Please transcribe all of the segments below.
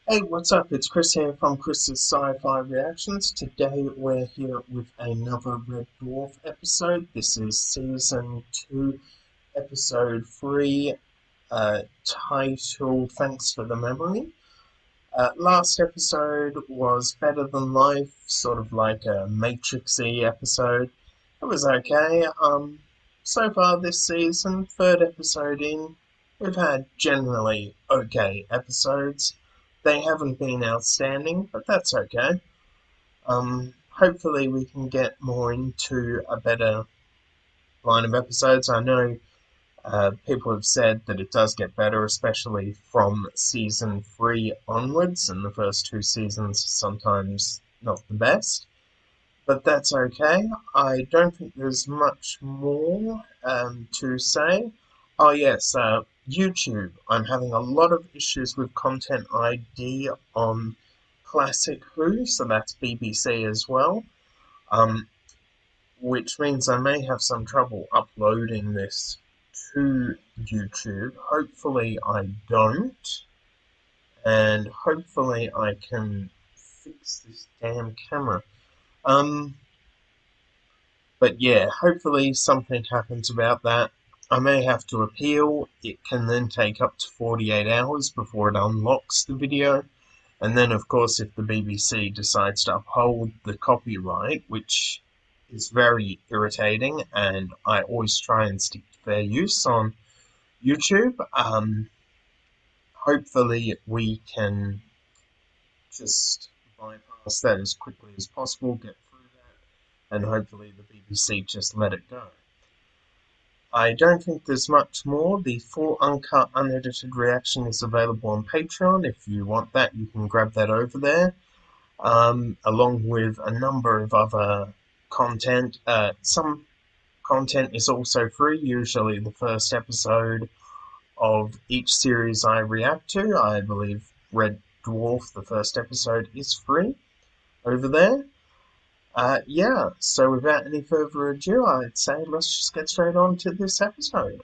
Hey, what's up? It's Chris here from Chris's Sci-Fi Reactions. Today we're here with another Red Dwarf episode. This is Season 2, Episode 3, titled Thanks for the Memory. Last episode was Better Than Life, sort of like a Matrix-y episode. It was okay. So far this season, third episode in, we've had generally okay episodes. They haven't been outstanding, but that's okay. Hopefully we can get more into a better line of episodes. I know people have said that it does get better, especially from season 3 onwards, and the first two seasons are sometimes not the best. But that's okay. I don't think there's much more to say. Oh, yes, YouTube. I'm having a lot of issues with Content ID on Classic Who, so that's BBC as well. Um, which means I may have some trouble uploading this to YouTube. Hopefully I don't, and hopefully I can fix this damn camera. Um, but yeah, hopefully something happens about that. I may have to appeal. It can then take up to 48 hours before it unlocks the video. And then, of course, if the BBC decides to uphold the copyright, which is very irritating, and I always try and stick to fair use on YouTube, hopefully we can just bypass that as quickly as possible, get through that, and hopefully the BBC just let it go. I don't think there's much more. The full uncut, unedited reaction is available on Patreon. If you want that, you can grab that over there. Along with a number of other content. Some content is also free, usually the first episode of each series I react to. I believe Red Dwarf, the first episode, is free over there. Yeah, so without any further ado, I'd say let's just get straight on to this episode.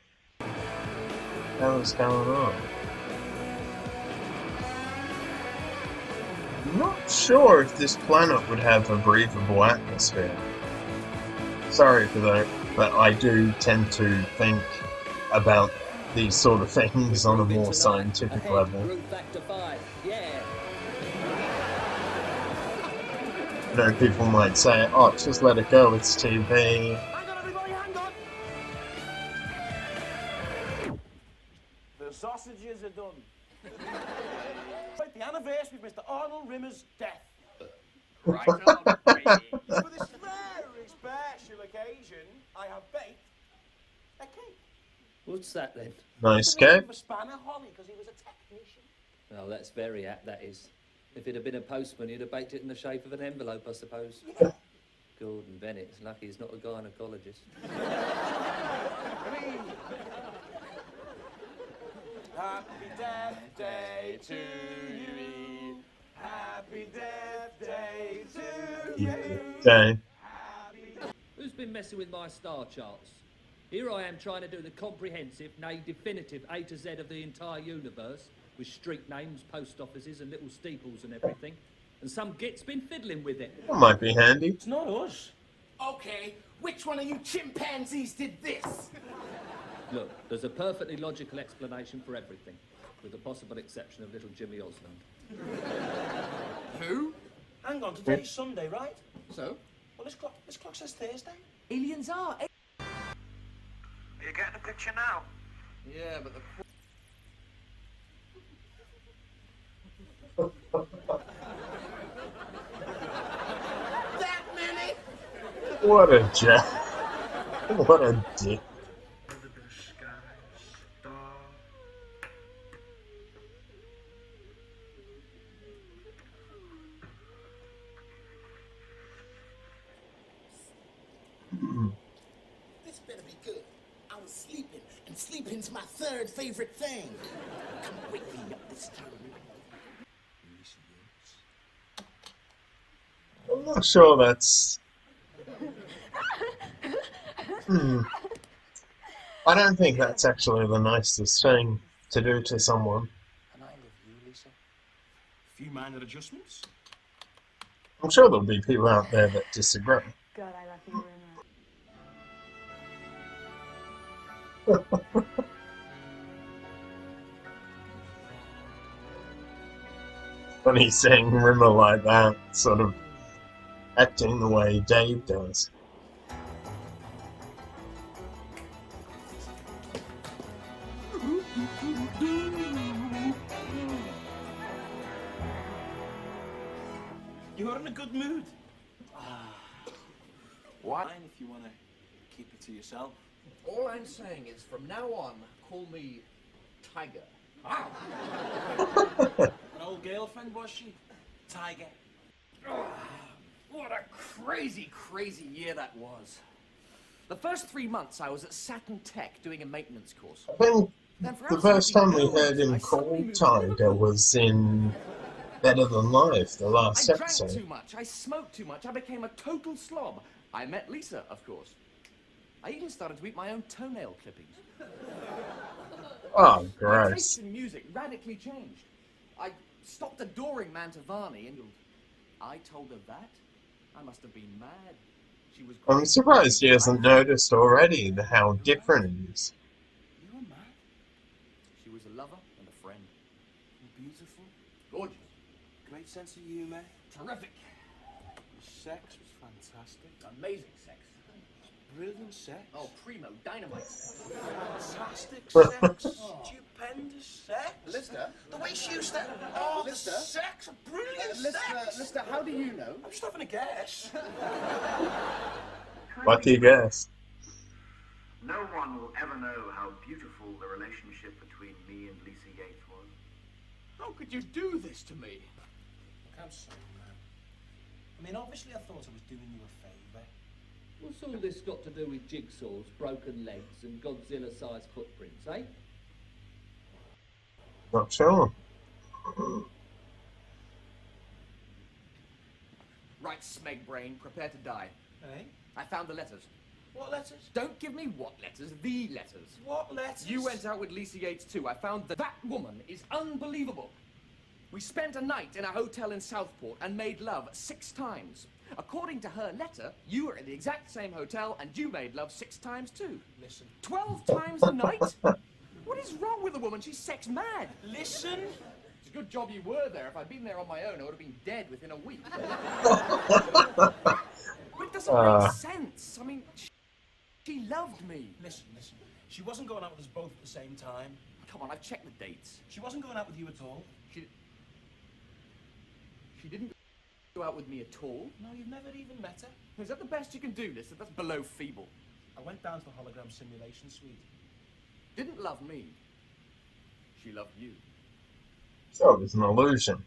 What's going on? I'm not sure if this planet would have a breathable atmosphere. Sorry for that, but I do tend to think about these sort of things on a more scientific level. I know people might say, oh, just let it go, it's TV. Hang on, everybody, hang on! The sausages are done. Right, the anniversary of Mr. Arnold Rimmer's death. Right on, baby. For this very special occasion, I have baked a cake. What's that then? Nice The name cake. of a spanner Holly, because he was a technician. Oh, that's very apt, that is. If it had been a postman, you'd have baked it in the shape of an envelope, I suppose. Yeah. Gordon Bennett, it's lucky he's not a gynecologist. Happy Death Day to you. Happy Death Day to you. Okay. Who's been messing with my star charts? Here I am trying to do the comprehensive, nay definitive A to Z of the entire universe, with street names, post offices and little steeples and everything. And some git's been fiddling with it. That might be handy. It's not us. Okay, which one of you chimpanzees did this? Look, there's a perfectly logical explanation for everything, with the possible exception of little Jimmy Osmond. Who? Hang on, today's Sunday, right? So? Well, this clock says Thursday. Aliens are. Are you getting a picture now? Yeah, but the. That many? What a jack. What a dick. This better be good. I was sleeping, and sleeping's my third favorite thing. Come wake me up this time. I'm not sure that's... I don't think that's actually the nicest thing to do to someone. And I love you, Lisa. few minor adjustments. I'm sure there'll be people out there that disagree. God, I love you, Rimmer. Funny seeing Rimmer like that, sort of acting the way Dave does. You're in a good mood. What? Fine if you want to keep it to yourself. All I'm saying is, from now on, call me Tiger. An old girlfriend, was she? Tiger. What a crazy, crazy year that was. The first 3 months I was at Saturn Tech doing a maintenance course. I think Then for the first time we absolutely no heard reason, I him suddenly call moved to Tiger Liverpool. was in Better Than Life, the I last drank episode. too much, I smoked too much, I became a total slob. I met Lisa, of course. I even started to eat my own toenail clippings. Oh, My taste gross. in music radically changed. I stopped adoring Mantovani and I told her that. I must have been mad. She was I'm great. surprised he hasn't noticed already how different it is. You were mad. She was a lover and a friend. You're beautiful. Gorgeous. Great sense of humour. Terrific. Your sex was fantastic. Amazing sex. Brilliant sex. Oh, primo dynamite sex. Fantastic sex. Stupendous sex. Lister? The way she used to... Oh, the Lister? sex. Brilliant sex. Lister, how do you know? I'm just having a guess. Lucky guess. No one will ever know how beautiful the relationship between me and Lisa Yates was. How could you do this to me? Look, I'm sorry, man. I mean, obviously I thought I was doing you a favour. What's all this got to do with jigsaws, broken legs, and Godzilla-sized footprints, eh? Not sure. Right, Smeg Brain, prepare to die. Eh? I found the letters. What letters? Don't give me what letters, the letters. What letters? You went out with Lisa Yates too. I found that woman is unbelievable. We spent a night in a hotel in Southport and made love 6 times. According to her letter, you were in the exact same hotel and you made love 6 times too. Listen. 12 times a night? What is wrong with the woman? She's sex mad. Listen. It's a good job you were there. If I'd been there on my own, I would have been dead within a week. But it doesn't make sense. I mean, she loved me. Listen. She wasn't going out with us both at the same time. Come on, I've checked the dates. She wasn't going out with you at all. She didn't go out with me at all. No, you've never even met her. Is that the best you can do, Lister? That's below feeble. I went down to the hologram simulation suite. Didn't love me. She loved you. So it was an illusion.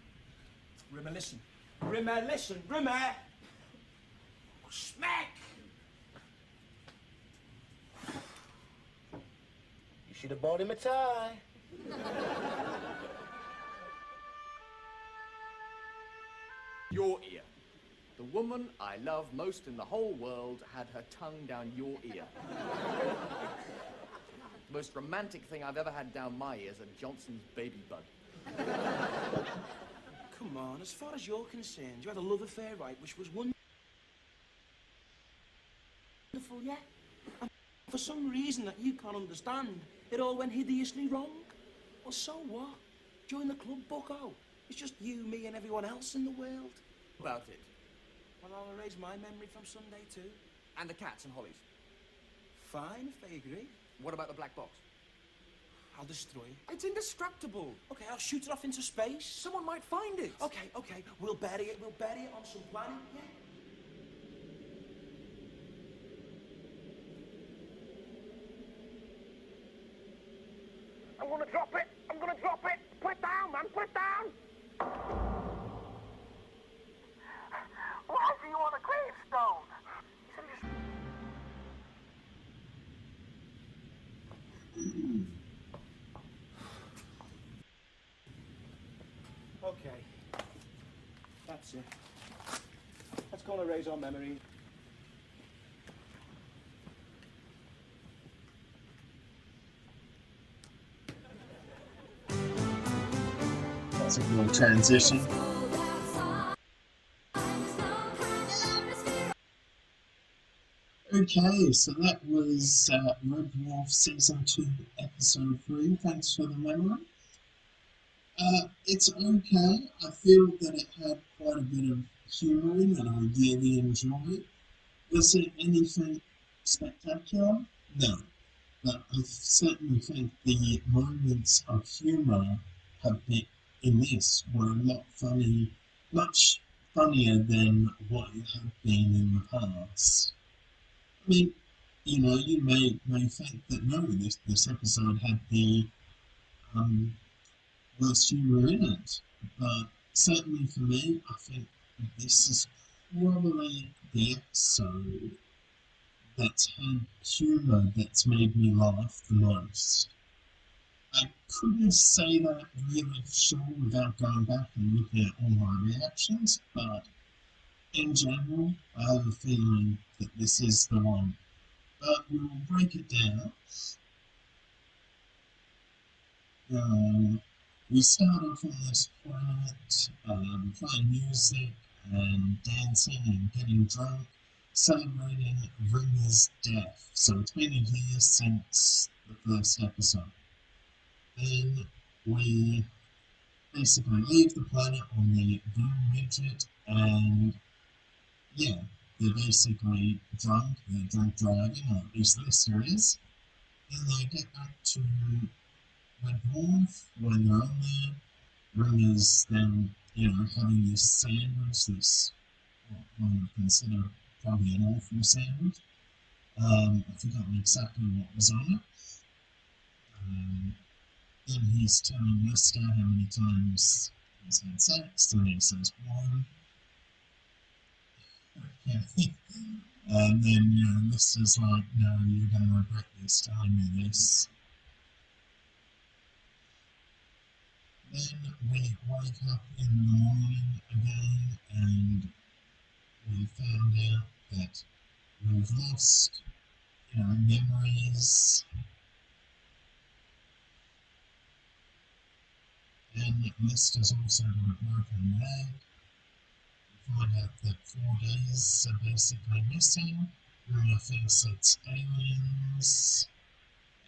Rimmer, listen. Rimmer, listen. Rimmer! Smack! You should have bought him a tie. Your ear. The woman I love most in the whole world had her tongue down your ear. The most romantic thing I've ever had down my ear is a Johnson's baby bud. Come on, as far as you're concerned, you had a love affair, right, which was wonderful, yeah? And for some reason that you can't understand, it all went hideously wrong. Well, so what? Join the club, bucko. It's just you, me, and everyone else in the world. About it. Well, I'll erase my memory from Sunday too. And the cats and hollies. Fine, if they agree. What about the black box? I'll destroy it. It's indestructible. Okay, I'll shoot it off into space. Someone might find it. Okay, we'll bury it on some planet, yeah? I'm gonna drop it. Put it down, man. Put it down. Why do you want a gravestone? Okay. That's it. Let's go and erase our memory. signal transition. Okay, so that was Red Dwarf Season 2, Episode 3. Thanks for the memory. It's okay. I feel that it had quite a bit of humour in it, and I really enjoyed it. Was it anything spectacular? No. But I certainly think the moments of humour have been in this were a lot funny, much funnier than what it had been in the past. I mean, you may think that no, this episode had the worst humour in it, but certainly for me, I think this is probably the episode that's had humour that's made me laugh the most. I couldn't say that really sure without going back and looking at all my reactions, but in general, I have a feeling that this is the one. But we'll break it down. We start off on this planet, playing music and dancing and getting drunk, celebrating Ringer's death. So it's been a year since the first episode. Then we basically leave the planet on the Blue Midget, and yeah, they're basically drunk, they're drunk driving, or at least Lister is. Then they get back to Red Dwarf when they're on there. Ringer's then, having this sandwich, this what one would consider probably an awful sandwich. I've forgotten exactly what was on it. Then he's telling Lister how many times he's had sex, and he says one. Yeah. And then Lister's like, no, you're going to regret this, telling me this. Then we wake up in the morning again, and we found out that we've lost, memories. And Lister's also got a broken leg. We find out that 4 days are basically missing. Ringer thinks it's aliens.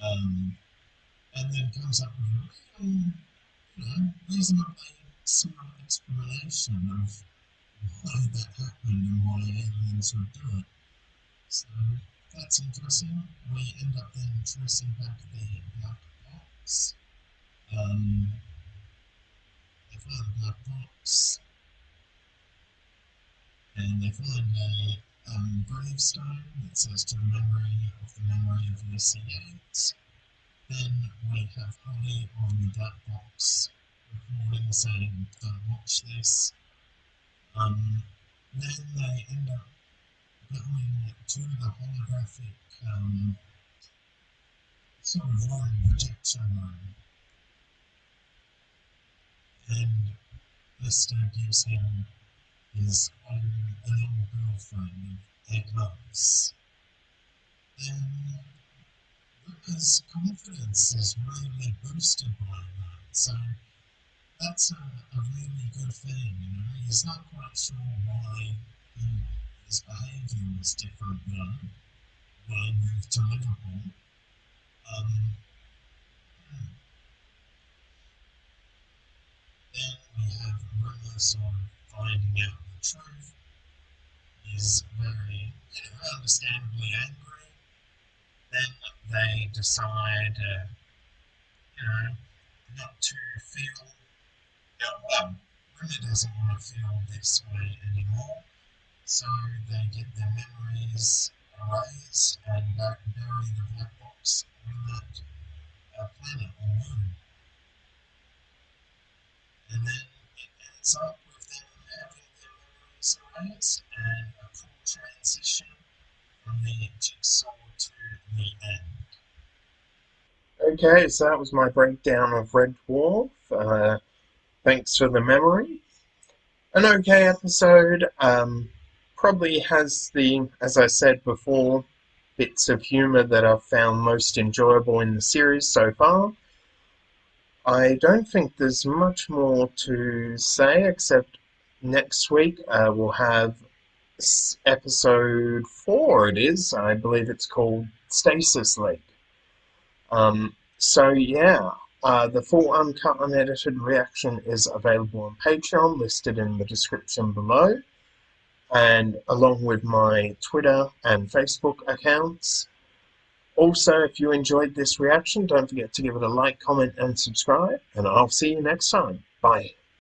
And then comes up with a real, reasonably smart explanation of why that happened and why aliens would do it. So that's interesting. We end up then tracing back the black box. They find the black box, and they find a gravestone that says to the memory of Lucy Yates. Then we have Holly on the black box recording saying, "Don't watch this." Then they end up going to the holographic sort of room, projection room, and Lister gives him his an old girlfriend of 8 months. Then Ringer's confidence is really boosted by that, so that's a really good thing, He's not quite sure why his behaviour was different now when he moved to Liverpool. Then we have Ringer sort of finding out the truth. He's very, understandably angry. Then they decide, not to feel, Ringer doesn't want to feel this way anymore. So they get their memories erased and bury the black box on that planet or moon. And then it ends up with them having their memories erased and a cool transition from the jigsaw to the end. Okay, so that was my breakdown of Red Dwarf. Thanks for the memory. An okay episode. Probably has the, as I said before, bits of humour that I've found most enjoyable in the series so far. I don't think there's much more to say except next week we'll have episode 4, it is. I believe it's called Stasis Leak. So yeah, the full uncut, unedited reaction is available on Patreon, listed in the description below, and along with my Twitter and Facebook accounts. Also, if you enjoyed this reaction, don't forget to give it a like, comment, and subscribe, and I'll see you next time. Bye.